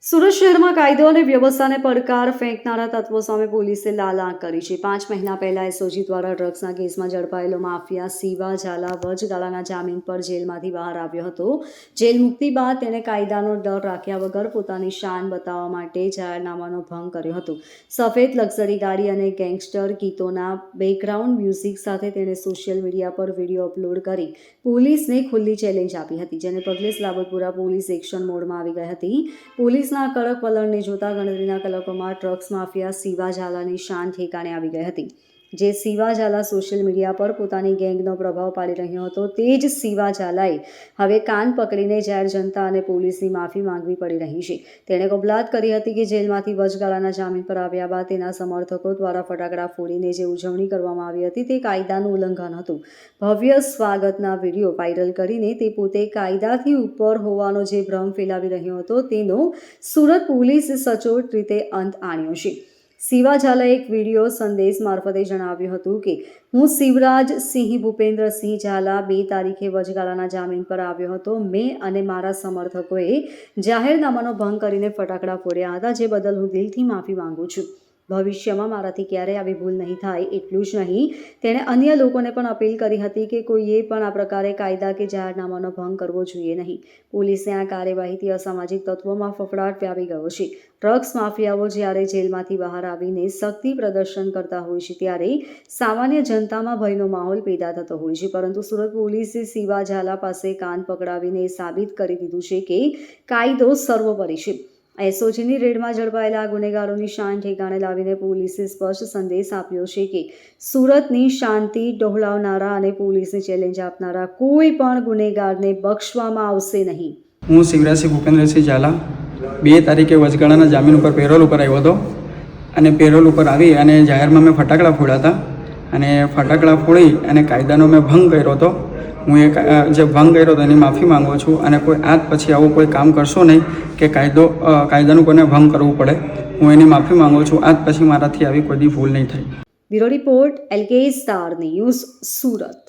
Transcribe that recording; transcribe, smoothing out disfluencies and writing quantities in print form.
સુરત શહેરમાં કાયદો અને વ્યવસ્થાને પડકાર ફેંકનારા તત્વો સામે પોલીસે લાલ આંખ કરી છે। 5 મહિના પહેલા એસઓજી દ્વારા ડ્રગ્સના કેસમાં ઝડપાયેલો માફિયા શિવા ઝાલા વચગાળાના જામીન પર જેલમાંથી બહાર આવ્યો હતો। જેલ મુક્તિ બાદ તેણે કાયદાનો ડર રાખ્યા વગર પોતાની શાન બતાવવા માટે જાહેરનામાનો ભંગ કર્યો હતો। સફેદ લક્ઝરી ગાડી અને ગેંગસ્ટર ગીતોના બેકગ્રાઉન્ડ મ્યુઝિક સાથે તેણે સોશિયલ મીડિયા પર વિડીયો અપલોડ કરી પોલીસને ખુલ્લી ચેલેન્જ આપી હતી, જેને પગલે સ્લાબતપુરા પોલીસ એક્શન મોડમાં આવી ગઈ હતી। પોલીસના કડક વલણને જોતા ગણતરીના કલાકોમાં ડ્રગ્સ માફિયા શિવા ઝાલાની શાન ઠેકાણે આવી ગઈ હતી। જે શિવા ઝાલા સોશિયલ મીડિયા પર પોતાની ગેંગનો પ્રભાવ પાડી રહ્યો હતો, તે જ શિવા ઝાલાએ હવે કાન પકડીને જાહેર જનતા અને પોલીસની માફી માંગવી પડી રહી છે। તેણે કબૂલાત કરી હતી કે જેલમાંથી વચગાળાના જામીન પર આવ્યા બાદ તેના સમર્થકો દ્વારા ફટાકડા ફોડીને જે ઉજવણી કરવામાં આવી હતી તે કાયદાનું ઉલ્લંઘન હતું। ભવ્ય સ્વાગતના વિડીયો વાયરલ કરીને તે પોતે કાયદાથી ઉપર હોવાનો જે ભ્રમ ફેલાવી રહ્યો હતો તેનો સુરત પોલીસે સચોટ રીતે અંત આણ્યો છે। શિવા ઝાલાએ એક વિડીયો સંદેશ મારફતે જણાવ્યું હતું કે હું શિવરાજ સિંહ ભૂપેન્દ્રસિંહ ઝાલા 2 તારીખે વચગાળાના જામીન પર આવ્યો હતો। મેં અને મારા સમર્થકોએ જાહેરનામાનો ભંગ કરીને ફટાકડા ફોડ્યા હતા, જે બદલ હું દિલથી માફી માંગુ છું। ભવિષ્યમાં મારાથી ક્યારેય આવી ભૂલ નહીં થાય। એટલું જ નહીં, તેણે અન્ય લોકોને પણ અપીલ કરી હતી કે કોઈએ પણ આ પ્રકારે કાયદા કે જાહેરનામાનો ભંગ કરવો જોઈએ નહીં। પોલીસની આ કાર્યવાહીથી અસામાજિક તત્વોમાં ફફડાટ વ્યાપી ગયો છે। ડ્રગ્સ માફિયાઓ જ્યારે જેલમાંથી બહાર આવીને શક્તિ પ્રદર્શન કરતા હોય છે ત્યારે સામાન્ય જનતામાં ભયનો માહોલ પેદા થતો હોય છે, પરંતુ સુરત પોલીસે શિવા ઝાલા પાસે કાન પકડાવીને સાબિત કરી દીધું છે કે કાયદો સર્વોપરી છે। એસઓજીની રેડમાં ઝડપાયેલા ગુનેગારોની શાન ઠેકાણે લાવીને પોલીસે સ્પષ્ટ સંદેશ આપ્યો છે કે સુરતની શાંતિ ડહોળાવનારા અને પોલીસને ચેલેન્જ આપનારા કોઈ પણ ગુનેગારને બક્ષવામાં આવશે નહીં। હું શિવરાજસિંહ ભૂપેન્દ્રસિંહ ઝાલા 2 તારીખે વચગાળાના જામીન ઉપર પેરોલ ઉપર આવ્યો હતો અને પેરોલ ઉપર આવી અને જાહેરમાં મેં ફટાકડા ફોડ્યા હતા અને ફટાકડા ફોડી અને કાયદાનો મેં ભંગ કર્યો હતો। હું જે ભંગ કર્યો હતો એની માફી માંગુ છું અને કોઈ આજ પછી આવું કોઈ કામ કરશો નહીં કે કાયદાનું કોઈને ભંગ કરવું પડે, હું એની માફી માંગુ છું। આજ પછી મારાથી આવી કોઈ ભૂલ નહીં થાય। Bureau report LK star news, Surat.